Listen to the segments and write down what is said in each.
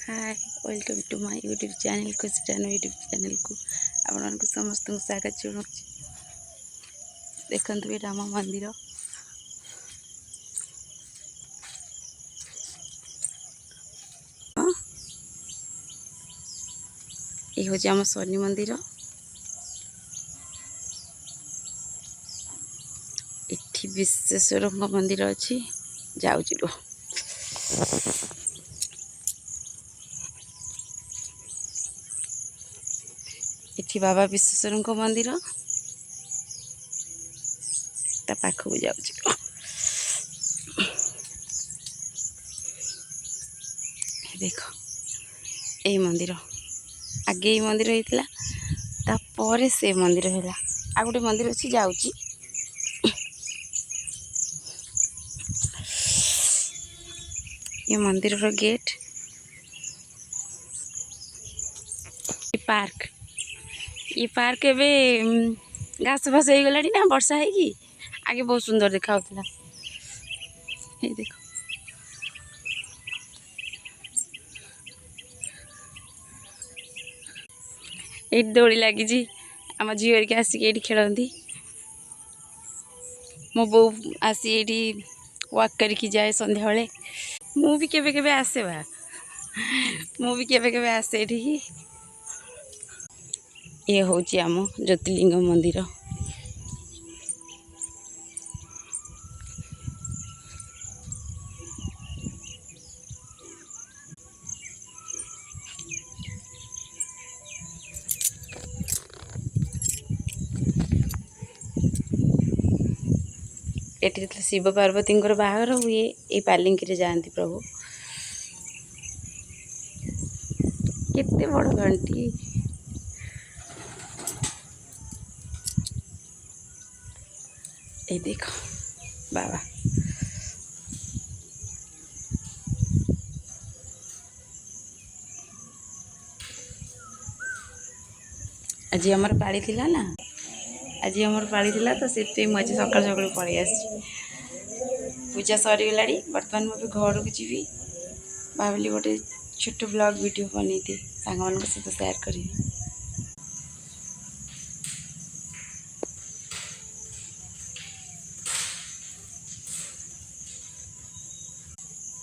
Hi welcome to my YouTube channel Khushirano YouTube channel को आपको समस्त स्वागत जनाऊँ। देखते ये राम मंदिर ये हूँ आम शनि मंदिर। इठी विश्वेश्वर मंदिर अच्छी जाऊँ इठी बाबा विश्वेश्वर मंदिर ता पाखक जाऊँ। देख यही मंदिर आगे ये मंदिर होता तापर से मंदिर है आ गोटे मंदिर अच्छी जाऊँ। ये मंदिर रो गेट ये पार्क एवं घास फास हो गला ना वर्षा है आगे बहुत सुंदर देखा देख ये दौड़ी लगी आम झी हरिक आसिक ये खेलती मो बो आसी ये वाक करके जाए संध्या बेले मु भी केबे केबे आसे बा मु भी केबे केबे आसे ये ये हूँ आम ज्योतिर्लिंग मंदिर। ये शिव पार्वती बाहागर हुए ये पालिंकी जाती प्रभु केते बड़ घंटी ये देख बाबा आज आमर पाड़ी थिला ना आज आमर पाड़ी थिला तो से मुझे सकाल सकाल पलि आसी पूजा सरीगला बर्तमान मुझे घर को जी भाविली गोटे छोट ब्लॉग वीडियो बनी थी सांग मान सहित शेयर करी।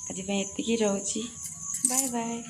आज एति रोची बाय बाय।